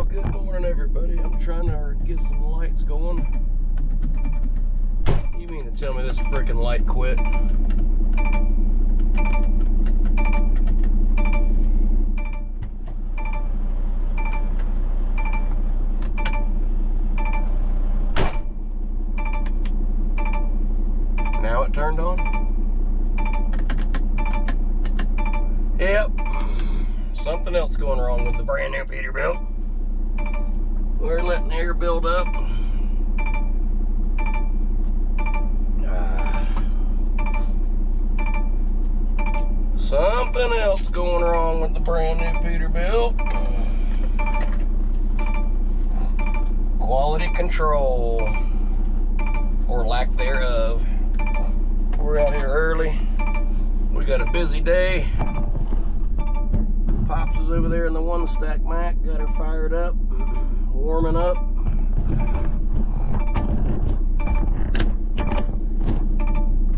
Good morning, everybody. I'm trying to get some lights going. You mean to tell me this freaking light quit? Now it turned on? Yep. Something else going wrong with the brand new Peterbilt. We're letting air build up. Something else going wrong with the brand new Peterbilt. Quality control, or lack thereof. We're out here early. We got a busy day. Pops is over there in the one stack Mac. Got her fired up, warming up.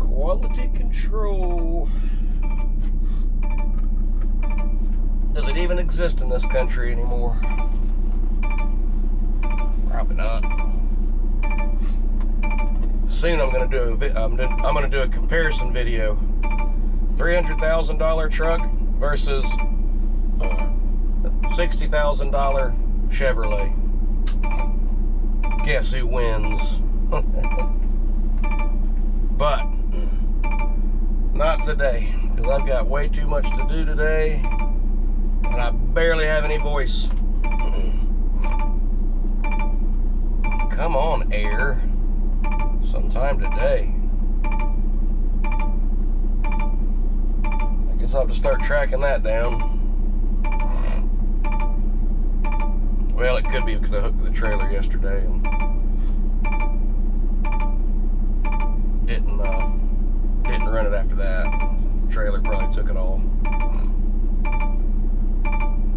Quality control. Does it even exist in this country anymore? Probably not. Soon I'm gonna do a comparison video. $300,000 truck versus $60,000 Chevrolet. Guess who wins? But not today, because I've got way too much to do today, and I barely have any voice. Come on, air. Sometime today. I guess I'll have to start tracking that down. Well, it could be because I hooked the trailer yesterday and didn't run it after that. The trailer probably took it all.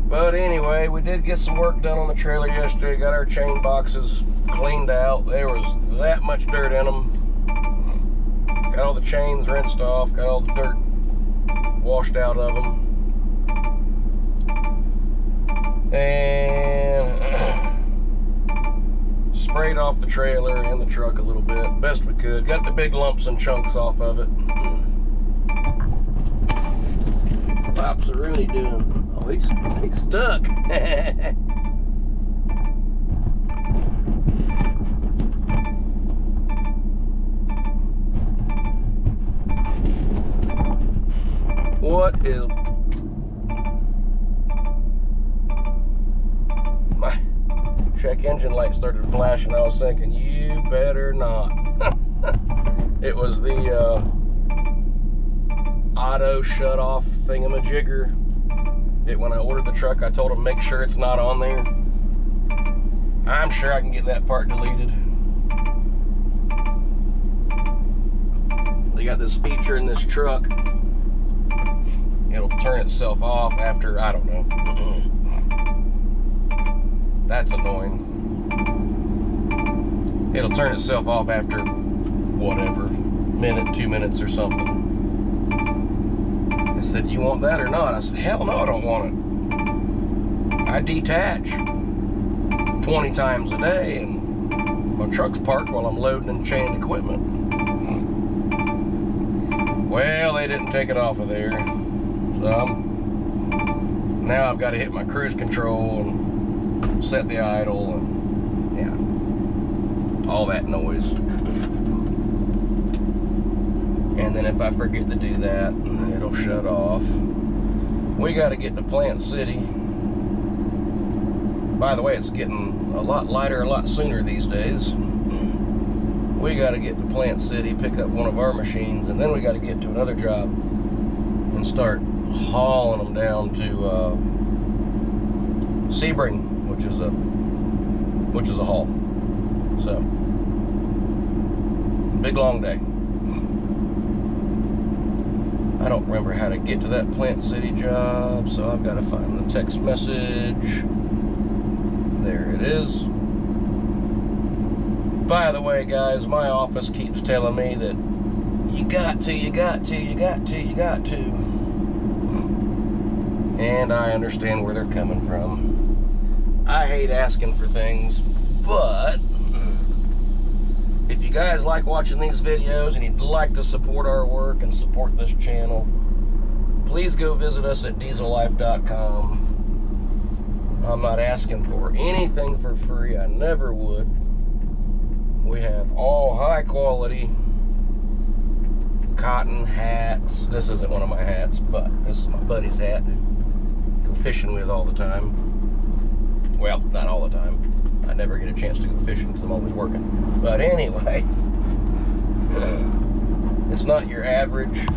But anyway, we did get some work done on the trailer yesterday. Got our chain boxes cleaned out. There was that much dirt in them. Got all the chains rinsed off. Got all the dirt washed out of them. And sprayed off the trailer and the truck a little bit, best we could. Got the big lumps and chunks off of it. Pops are really doing. Oh, he's stuck. What is? My check engine light started flashing. I was thinking, you better not. It was the auto shut off thingamajigger. When I ordered the truck, I told them make sure it's not on there. I'm sure I can get that part deleted. They got this feature in this truck. It'll turn itself off after, I don't know. That's annoying. It'll turn itself off after whatever, minute, 2 minutes or something. I said, you want that or not? I said, hell no, I don't want it. I detach 20 times a day and my truck's parked while I'm loading and chaining equipment. Well, they didn't take it off of there. So now I've got to hit my cruise control and set the idle and yeah, all that noise. And then if I forget to do that, it'll shut off. We got to get to Plant City. By the way, it's getting a lot lighter a lot sooner these days. We got to get to Plant City, pick up one of our machines, and then we got to get to another job and start hauling them down to Sebring, which is a haul. So, big long day. I don't remember how to get to that Plant City job, so I've got to find the text message. There it is. By the way, guys, my office keeps telling me that you got to. And I understand where they're coming from. I hate asking for things, but if you guys like watching these videos and you'd like to support our work and support this channel, please go visit us at diesellife.com. I'm not asking for anything for free. I never would. We have all high quality cotton hats. This isn't one of my hats, but this is my buddy's hat. I go fishing with all the time. Well, not all the time. I never get a chance to go fishing because I'm always working. But anyway, it's not your average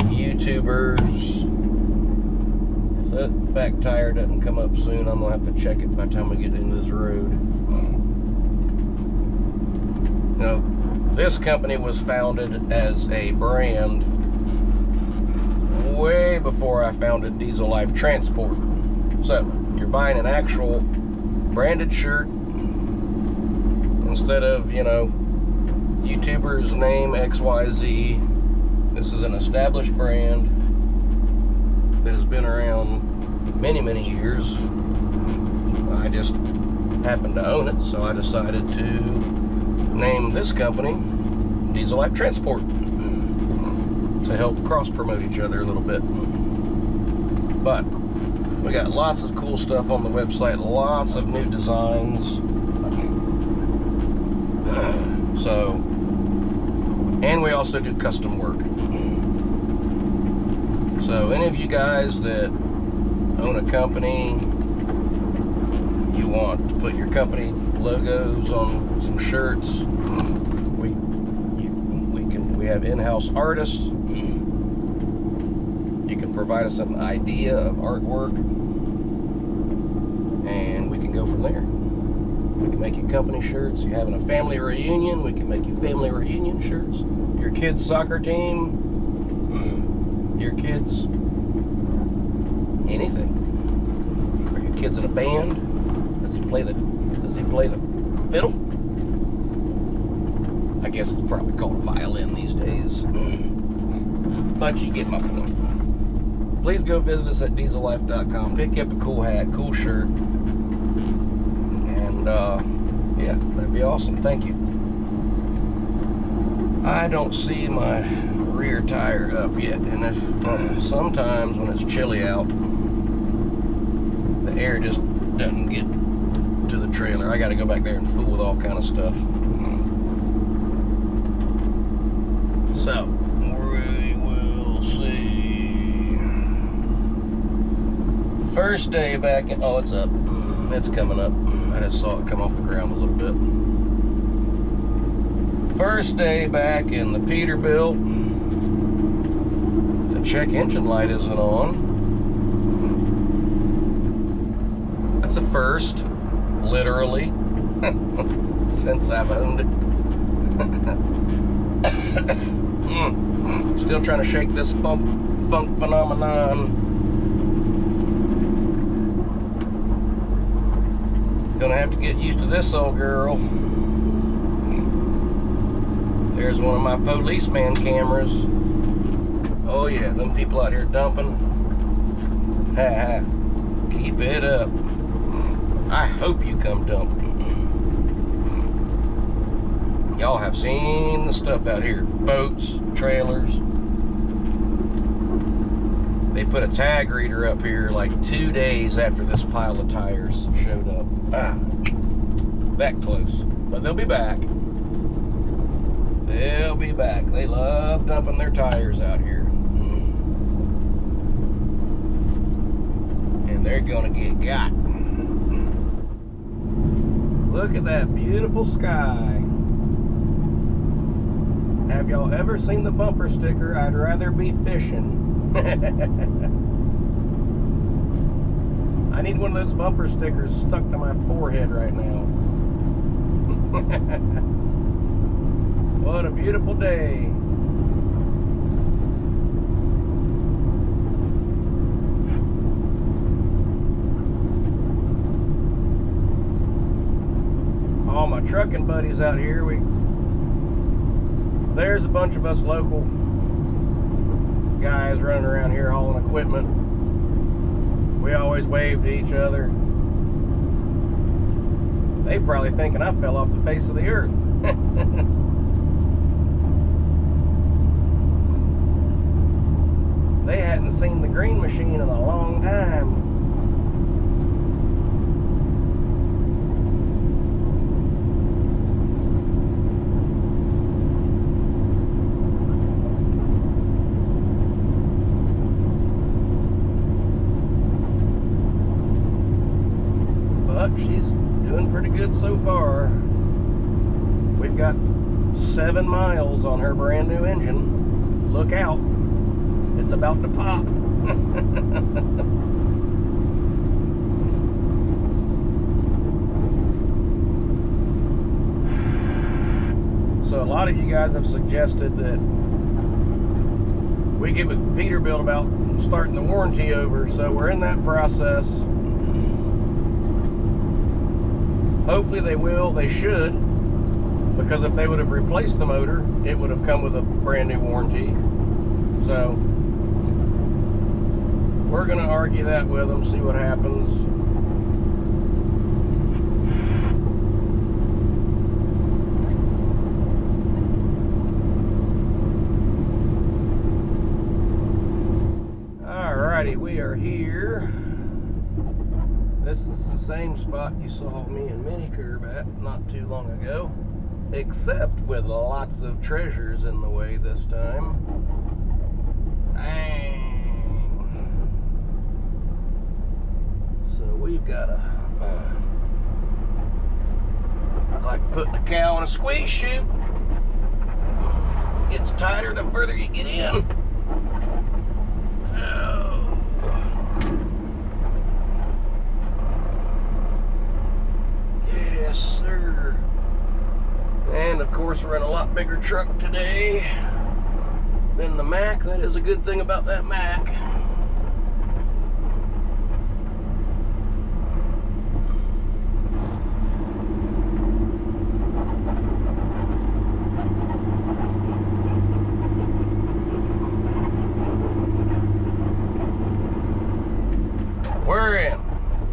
YouTubers. If that back tire doesn't come up soon, I'm gonna have to check it by the time we get into this road. You know, this company was founded as a brand way before I founded Diesel Life Transport. So you're buying an actual branded shirt instead of, you know, YouTuber's name XYZ. This is an established brand that has been around many, many years. I just happened to own it, so I decided to name this company Diesel Life Transport to help cross-promote each other a little bit. But we got lots of cool stuff on the website, lots of new designs. So, and we also do custom work. So any of you guys that own a company, you want to put your company logos on some shirts, we have in-house artists. You can provide us an idea of artwork, and we can go from there. We can make you company shirts. You're having a family reunion, we can make you family reunion shirts. Your kid's soccer team, your kids, anything. Are your kids in a band? Does he play the fiddle? I guess it's probably called a violin these days. But you get my point. Please go visit us at diesellife.com. Pick up a cool hat, cool shirt. And yeah, that'd be awesome. Thank you. I don't see my rear tire up yet, and if sometimes when it's chilly out, the air just doesn't get to the trailer. I got to go back there and fool with all kind of stuff. So we will see. First day back in, oh, it's up. It's coming up. I just saw it come off the ground a little bit. First day back in the Peterbilt. The check engine light isn't on. That's a first, literally, since I've owned it. Still trying to shake this funk phenomenon. Gonna have to get used to this old girl. There's one of my policeman cameras. Oh yeah, them people out here dumping. Ha ha. Keep it up. I hope you come dump. Y'all have seen the stuff out here. Boats, trailers. They put a tag reader up here like 2 days after this pile of tires showed up. Ah, that close. But they'll be back. They'll be back. They love dumping their tires out here. And they're gonna get got. Look at that beautiful sky. Have y'all ever seen the bumper sticker, "I'd rather be fishing"? I need one of those bumper stickers stuck to my forehead right now. What a beautiful day. All my trucking buddies out here, there's a bunch of us local guys running around here hauling equipment. We always wave to each other. They probably thinking I fell off the face of the earth. They hadn't seen the green machine in a long time. But she's doing pretty good so far. We've got 7 miles on her brand new engine. Look out. It's about to pop. So a lot of you guys have suggested that we get with Peterbilt about starting the warranty over, so we're in that process. Hopefully they will. They should, because if they would have replaced the motor, it would have come with a brand new warranty. So we're gonna argue that with them, see what happens. Alrighty, we are here. This is the same spot you saw me and Mini Curb at not too long ago, except with lots of treasures in the way this time. Dang. So we've got a like putting a cow in a squeeze chute. Gets tighter the further you get in. Oh. Yes, sir. And of course we're in a lot bigger truck today than the Mac. That is a good thing about that Mac. We're in.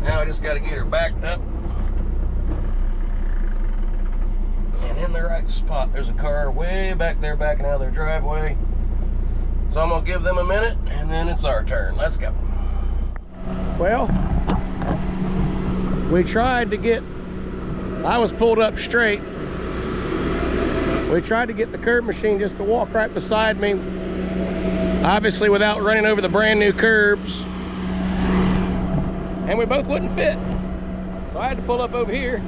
Now I just got to get her backed up and in the right spot. There's a car way back there backing out of their driveway. So I'm going to give them a minute and then it's our turn. Let's go. Well, we tried to get, I was pulled up straight. We tried to get the curb machine just to walk right beside me, obviously without running over the brand new curbs. And we both wouldn't fit. So I had to pull up over here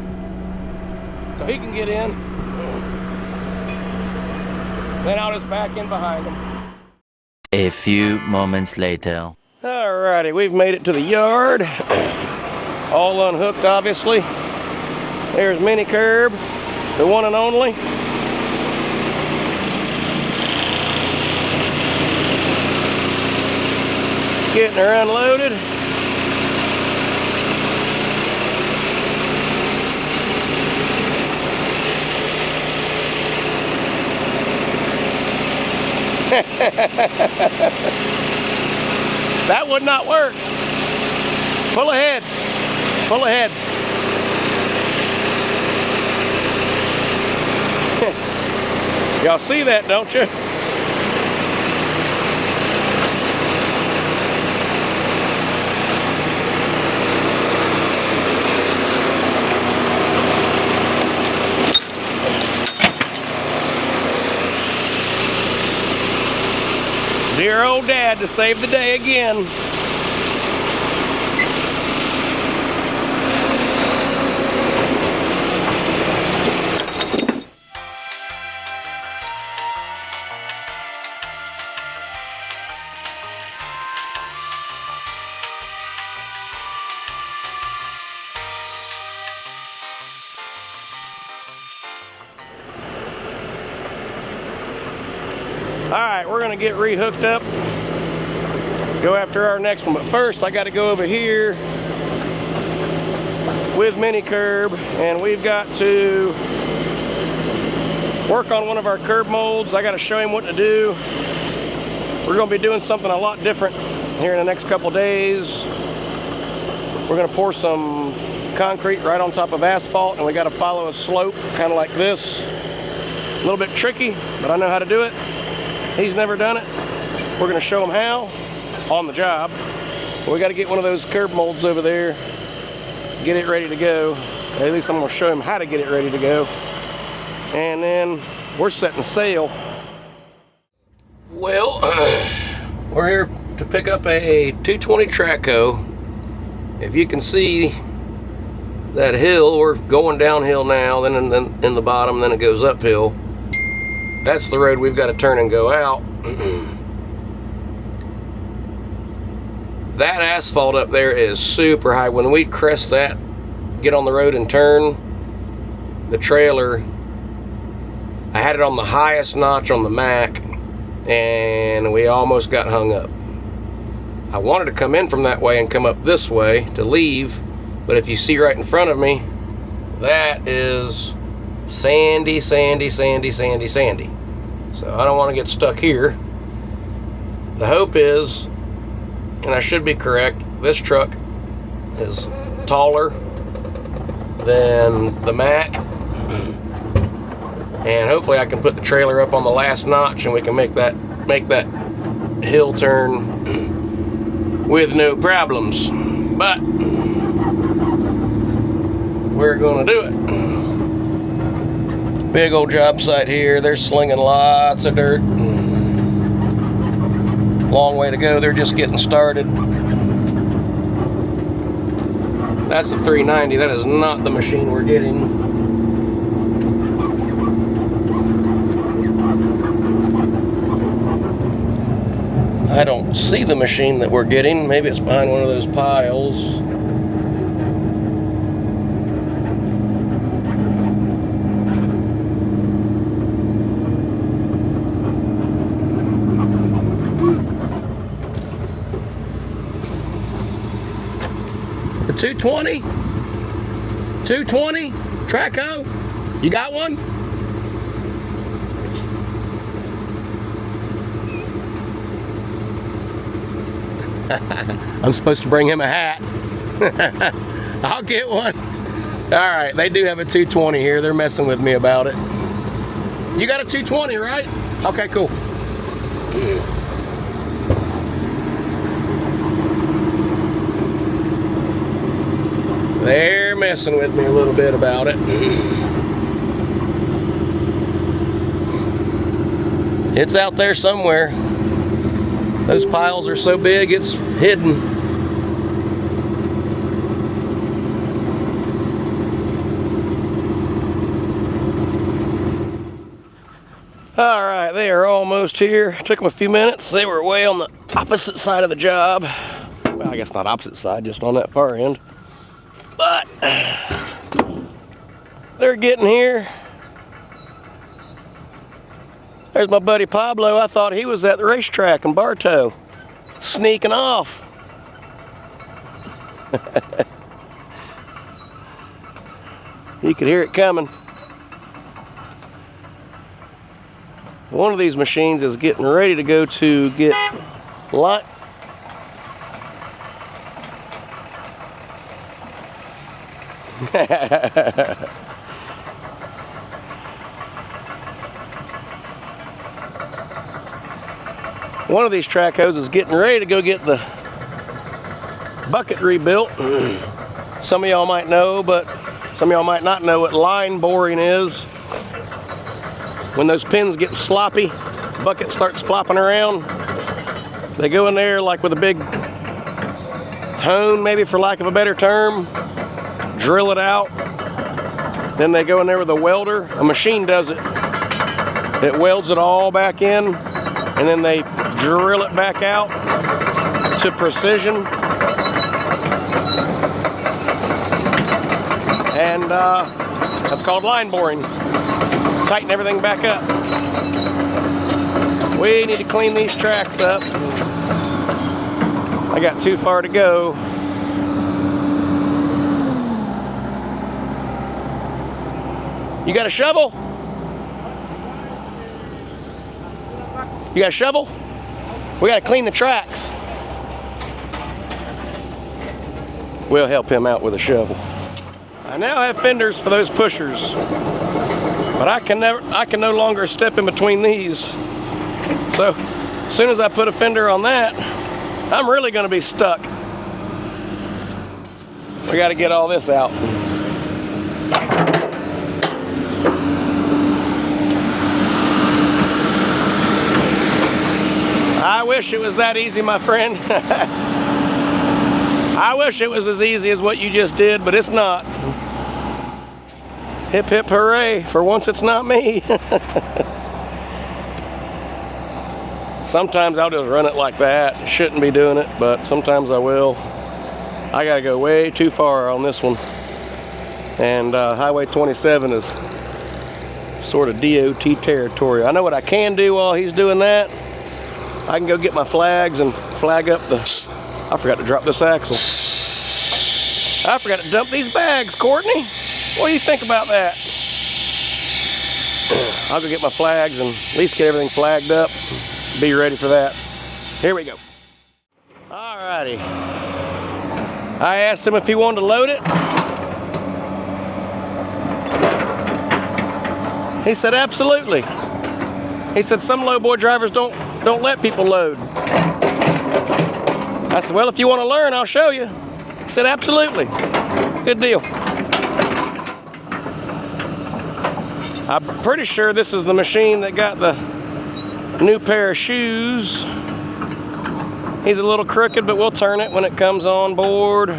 so he can get in. Then I'll just back in behind him. A few moments later. Alrighty, we've made it to the yard. All unhooked, obviously. There's Mini Curb, the one and only. Getting her unloaded. That would not work. Pull ahead. Pull ahead. Y'all see that, don't you? Dear old Dad to save the day again. All right, we're gonna get re-hooked up, go after our next one. But first, I gotta go over here with Mini Curb, and we've got to work on one of our curb molds. I gotta show him what to do. We're gonna be doing something a lot different here in the next couple days. We're gonna pour some concrete right on top of asphalt, and we got to follow a slope kind of like this. A little bit tricky, but I know how to do it. He's never done it. We're going to show him how on the job. We got to get one of those curb molds over there, get it ready to go. At least I'm going to show him how to get it ready to go. And then we're setting sail. Well, we're here to pick up a 220 Traco. If you can see that hill, we're going downhill now, then in the bottom, then it goes uphill. That's the road we've got to turn and go out. That asphalt up there is super high. When we crest that, get on the road and turn, the trailer, I had it on the highest notch on the Mac, and we almost got hung up. I wanted to come in from that way and come up this way to leave, but if you see right in front of me, that is sandy, sandy, sandy, sandy, sandy. So I don't want to get stuck here. The hope is, and I should be correct, this truck is taller than the Mac, and hopefully I can put the trailer up on the last notch and we can make that hill turn with no problems. But we're gonna do it. Big old job site here. They're slinging lots of dirt. Long way to go. They're just getting started. That's the 390. That is not the machine we're getting. I don't see the machine that we're getting. Maybe it's behind one of those piles. The 220? 220? Traco? You got one? I'm supposed to bring him a hat. I'll get one. Alright, they do have a 220 here. They're messing with me about it. You got a 220, right? Okay, cool. They're messing with me a little bit about it. It's out there somewhere. Those piles are so big, it's hidden. All right, they are almost here. Took them a few minutes. They were way on the opposite side of the job. Well, I guess not opposite side, just on that far end. But they're getting here. There's my buddy Pablo. I thought he was at the racetrack in Bartow, sneaking off. You could hear it coming. One of these machines is getting ready to go to get light. One of these Tracos is getting ready to go get the bucket rebuilt. Some of y'all might know, but some of y'all might not know what line boring is. When those pins get sloppy, the bucket starts flopping around. They go in there like with a big hone, maybe for lack of a better term, drill it out. Then they go in there with a welder. A machine does it. It welds it all back in, and then they drill it back out to precision. And that's called line boring. Tighten everything back up. We need to clean these tracks up. I got too far to go. You got a shovel? You got a shovel? We got to clean the tracks. We'll help him out with a shovel. I now have fenders for those pushers, but I can no longer step in between these. So as soon as I put a fender on that, I'm really going to be stuck. We got to get all this out. I wish it was that easy, my friend. I wish it was as easy as what you just did, but it's not. Hip hip hooray, for once it's not me. Sometimes I'll just run it like that. Shouldn't be doing it, but sometimes I will. I gotta go way too far on this one. And Highway 27 is sort of DOT territory. I know what I can do while he's doing that. I can go get my flags and flag up the... I forgot to drop this axle. I forgot to dump these bags, Courtney. What do you think about that? I'll go get my flags and at least get everything flagged up. Be ready for that. Here we go. Alrighty. I asked him if he wanted to load it. He said absolutely. He said some lowboy drivers don't let people load. I said, well, if you want to learn, I'll show you. He said absolutely. Good deal. I'm pretty sure this is the machine that got the new pair of shoes. He's a little crooked, but we'll turn it when it comes on board.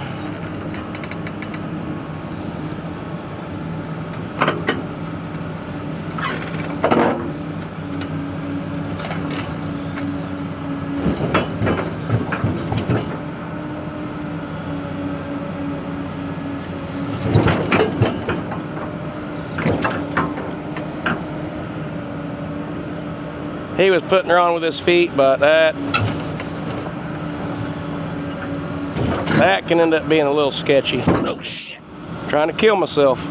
He was putting her on with his feet, but that can end up being a little sketchy. Oh shit. I'm trying to kill myself.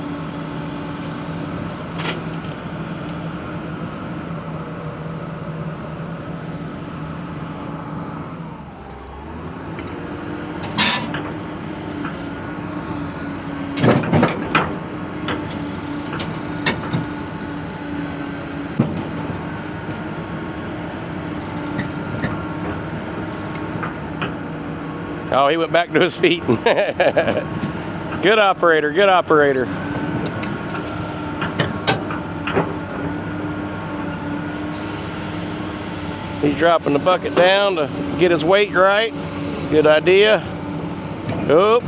Oh, he went back to his feet. Good operator, good operator. He's dropping the bucket down to get his weight right. Good idea. Oop.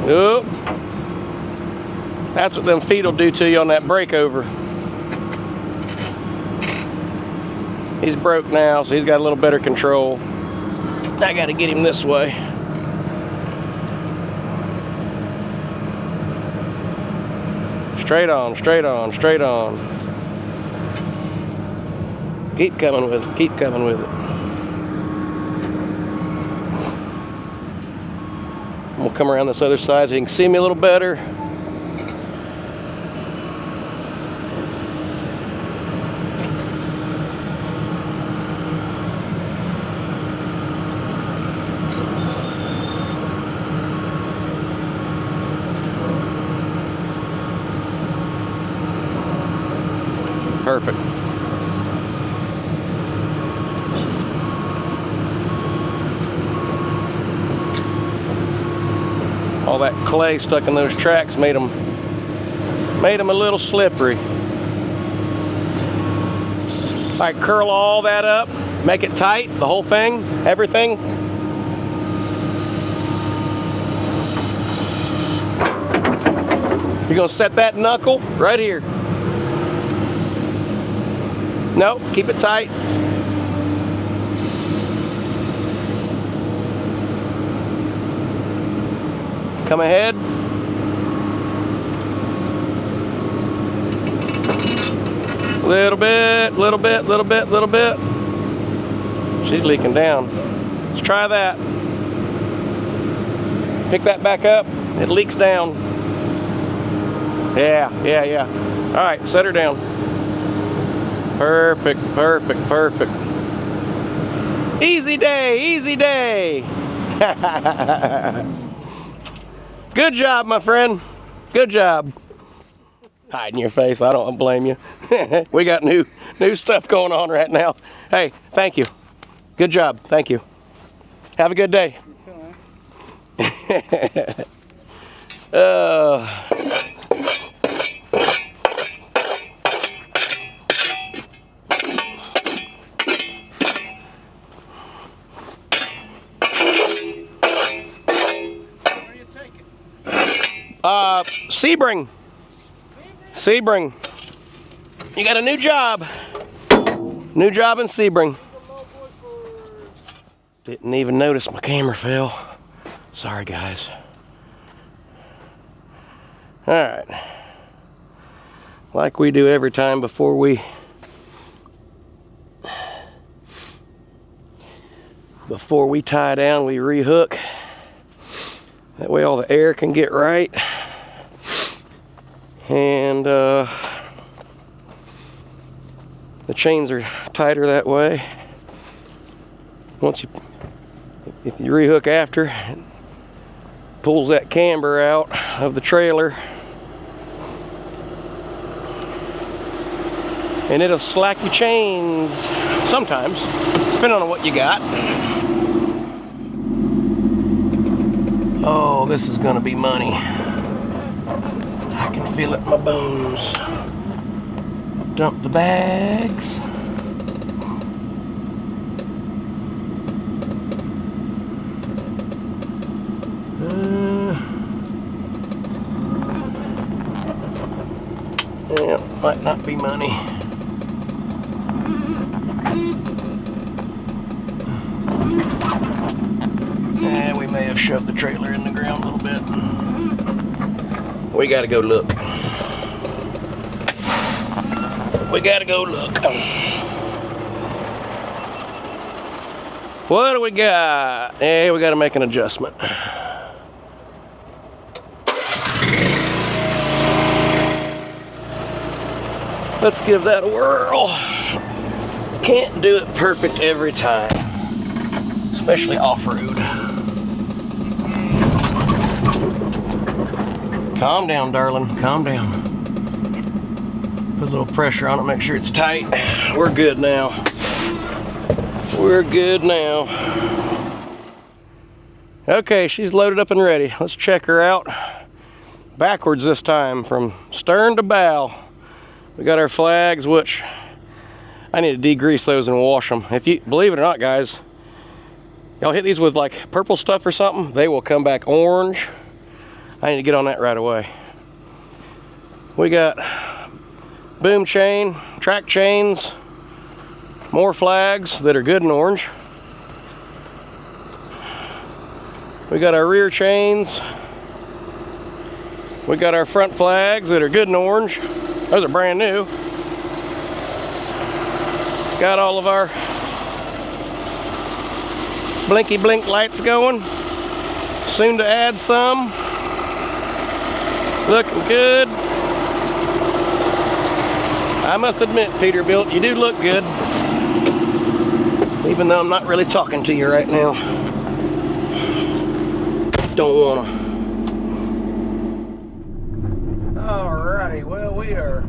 Oop. That's what them feet will do to you on that breakover. He's broke now, so he's got a little better control. I gotta get him this way. Straight on, straight on, straight on. Keep coming with it, keep coming with it. I'm gonna come around this other side so you can see me a little better. Perfect. All that clay stuck in those tracks made them a little slippery. All right, curl all that up, make it tight, the whole thing, everything. You're gonna set that knuckle right here. Nope, keep it tight. Come ahead. Little bit, little bit, little bit, little bit. She's leaking down. Let's try that. Pick that back up. It leaks down. Yeah. All right, set her down. Perfect, perfect, perfect. Easy day, easy day. Good job, my friend. Good job. Hiding your face. I don't blame you. We got new stuff going on right now. Hey, thank you. Good job. Thank you. Have a good day. You too, man. Sebring. Sebring. You got a new job. New job in Sebring. Didn't even notice my camera fell. Sorry, guys. All right. Like we do every time before we tie down, we rehook. That way all the air can get right. And the chains are tighter that way. If you rehook after, it pulls that camber out of the trailer. And it'll slack your chains sometimes, depending on what you got. Oh, this is gonna be money. I can feel it in my bones. Dump the bags. Yeah, might not be money. Yeah, we may have shoved the trailer in the ground a little bit. We gotta go look. We gotta go look. What do we got? Yeah, we gotta make an adjustment. Let's give that a whirl. Can't do it perfect every time, especially off-road. Calm down, darling, calm down. Put a little pressure on it, make sure it's tight. We're good now. We're good now. Okay, she's loaded up and ready. Let's check her out. Backwards this time, from stern to bow. We got our flags, which I need to degrease those and wash them. If you believe it or not, guys, y'all hit these with like purple stuff or something, they will come back orange. I need to get on that right away. We got boom chain, track chains, more flags that are good and orange. We got our rear chains. We got our front flags that are good and orange. Those are brand new. Got all of our blinky blink lights going. Soon to add some. Looking good. I must admit, Peterbilt, you do look good. Even though I'm not really talking to you right now. Don't wanna. Alrighty, well, we are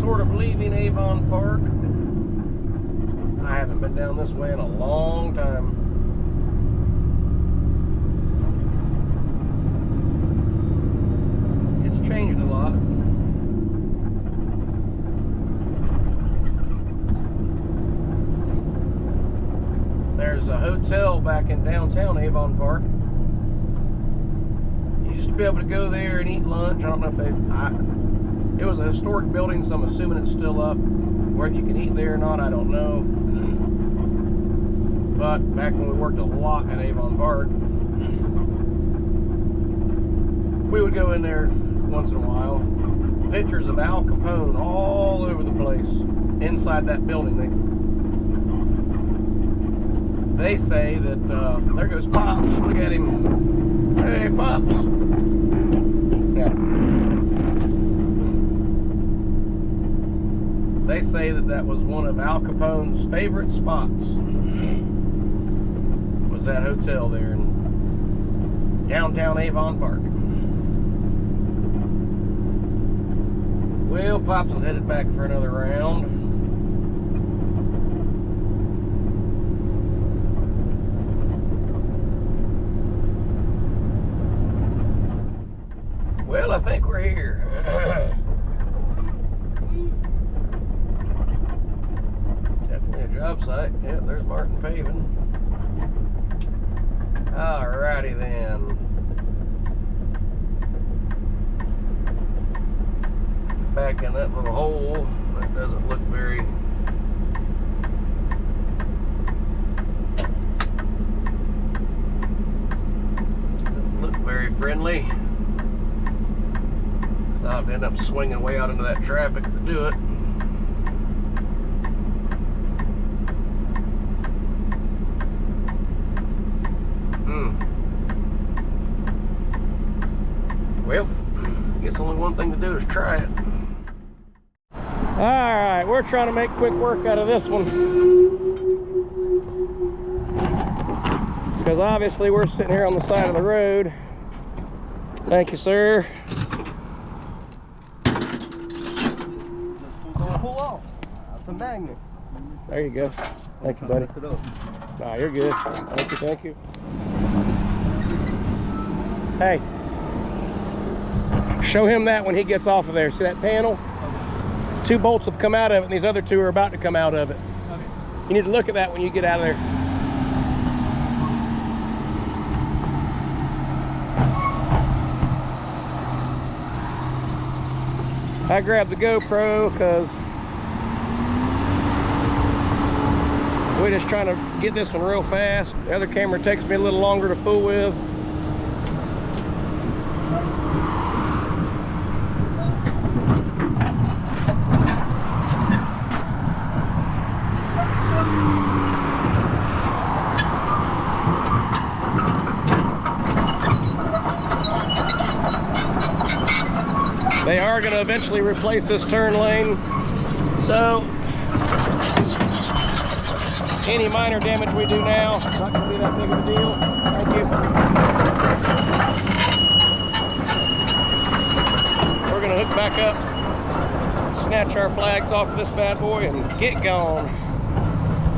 sort of leaving Avon Park. I haven't been down this way in a long time. It's changed a lot. There's a hotel back in downtown Avon Park. You used to be able to go there and eat lunch. I don't know if it was a historic building, so I'm assuming it's still up. Whether you can eat there or not, I don't know. But back when we worked a lot at Avon Park, we would go in there once in a while. Pictures of Al Capone all over the place inside that building. They say that, there goes Pops, look at him. Hey, Pops. Yeah. They say that that was one of Al Capone's favorite spots, was was that hotel there in downtown Avon Park. Well, Pops was headed back for another round. Well, I think we're here. Definitely a job site. Yep, there's Martin Paving. Alrighty then. Back in that little hole. That doesn't look very friendly. I'd end up swinging way out into that traffic to do it. Well, I guess only one thing to do is try it. Alright, we're trying to make quick work out of this one. Because obviously we're sitting here on the side of the road. Thank you, sir. Pull off. That's a magnet. There you go. Thank you, buddy. Nah, you're good. Thank you, thank you. Hey. Show him that when he gets off of there. See that panel? Two bolts have come out of it, and these other two are about to come out of it. Okay. You need to look at that when you get out of there. I grabbed the GoPro because we're just trying to get this one real fast. The other camera takes me a little longer to fool with. They are going to eventually replace this turn lane, so any minor damage we do now, it's not going to be that big of a deal. Thank you. We're going to hook back up, snatch our flags off of this bad boy, and get gone.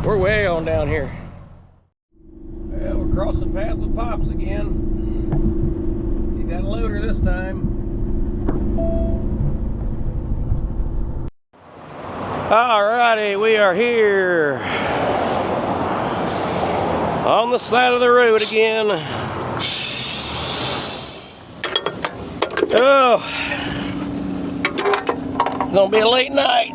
We're way on down here. Well, we're crossing paths with Pops again. You got a loader this time. Alrighty, we are here on the side of the road again. Oh, it's gonna be a late night.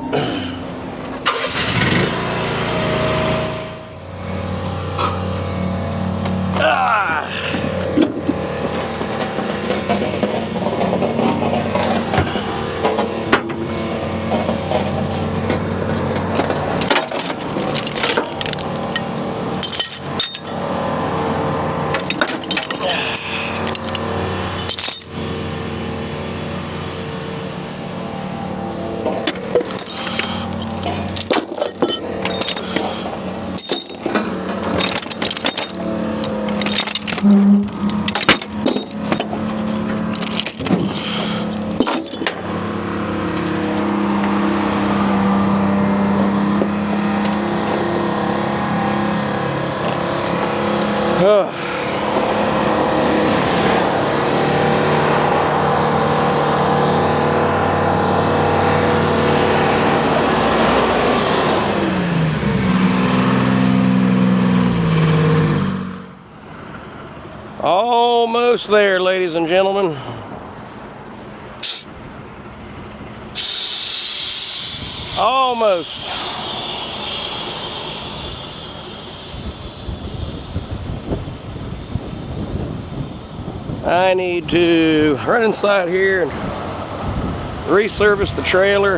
Almost there, ladies and gentlemen. Almost. I need to run inside here and resurface the trailer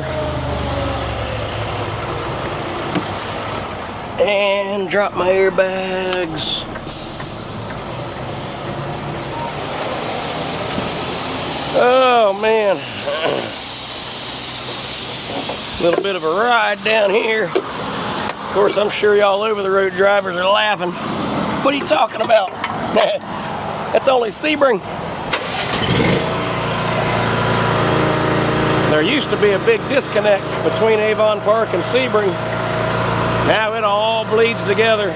and drop my airbags. Oh man, a little bit of a ride down here. Of course, I'm sure y'all over the road drivers are laughing. What are you talking about? That's only Sebring. There used to be a big disconnect between Avon Park and Sebring. Now it all bleeds together.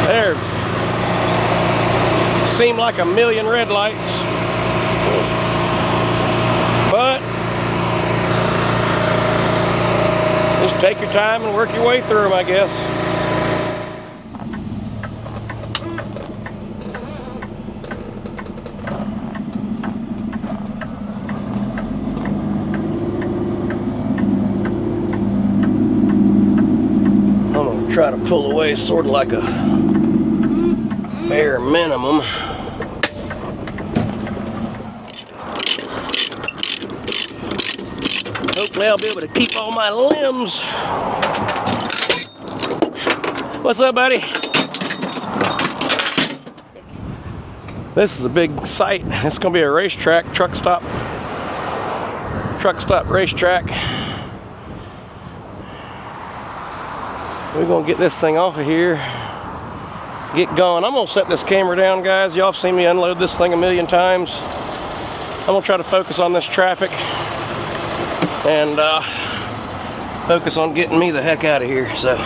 There seemed like a million red lights. But just take your time and work your way through them, I guess. I'm going to try to pull away sort of like a bare minimum. Hopefully I'll be able to keep all my limbs. What's up, buddy? This is a big site. It's gonna be a racetrack, truck stop racetrack. We're gonna get this thing off of here, get going. I'm gonna set this camera down, guys. Y'all have seen me unload this thing a million times. I'm gonna try to focus on this traffic and focus on getting me the heck out of here. So,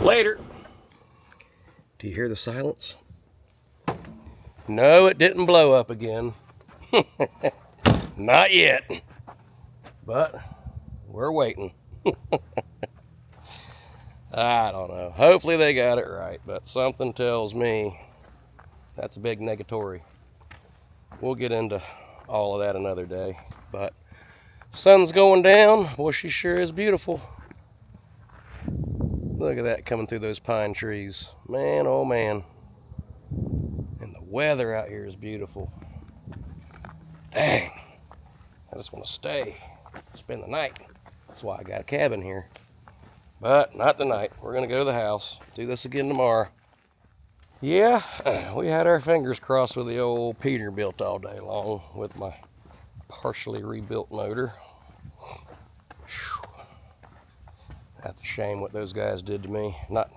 later. Do you hear the silence? No, it didn't blow up again. Not yet. But we're waiting. I don't know. Hopefully they got it right, but something tells me that's a big negatory. We'll get into all of that another day. But sun's going down. Boy, she sure is beautiful. Look at that coming through those pine trees. Man, oh man. And the weather out here is beautiful. Dang. I just want to stay, spend the night. That's why I got a cabin here. But not tonight. We're going to go to the house. Do this again tomorrow. Yeah, we had our fingers crossed with the old Peterbilt all day long with my partially rebuilt motor. Whew. That's a shame what those guys did to me. Not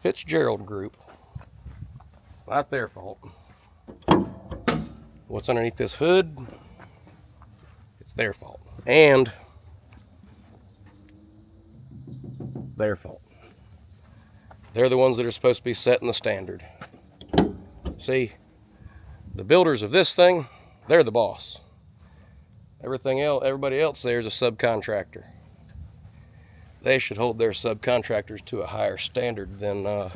Fitzgerald Group. It's not their fault. What's underneath this hood? It's their fault. And their fault. They're the ones that are supposed to be setting the standard. See, the builders of this thing, they're the boss. Everybody else there is a subcontractor. They should hold their subcontractors to a higher standard than, we're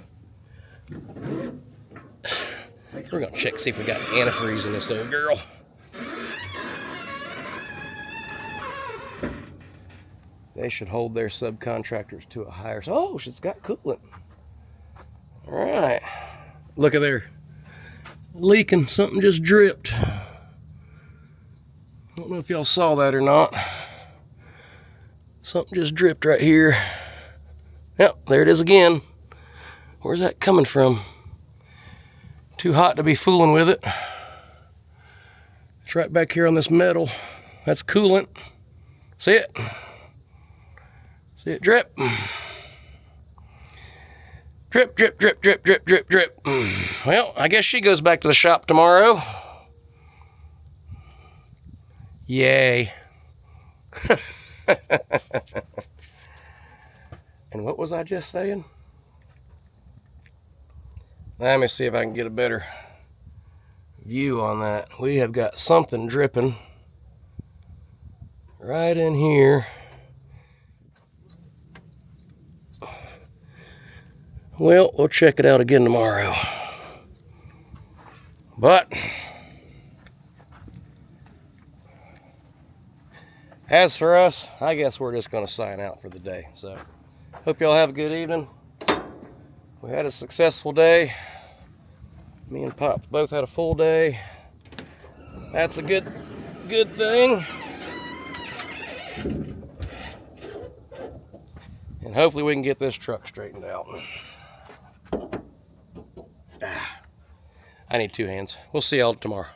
gonna check, see if we got antifreeze in this old girl. They should hold their subcontractors to a higher, oh, it's got coolant. All right, look at there, leaking, something just dripped. I don't know if y'all saw that or not. Something just dripped right here. Yep, there it is again. Where's that coming from? Too hot to be fooling with it. It's right back here on this metal. That's coolant. See it? See it drip? Drip, drip, drip, drip, drip, drip, drip. Well, I guess she goes back to the shop tomorrow. Yay. And what was I just saying? Let me see if I can get a better view on that. We have got something dripping right in here. Well, we'll check it out again tomorrow. But as for us, I guess we're just going to sign out for the day. So, hope y'all have a good evening. We had a successful day. Me and Pop both had a full day. That's a good thing. And hopefully we can get this truck straightened out. I need two hands. We'll see y'all tomorrow.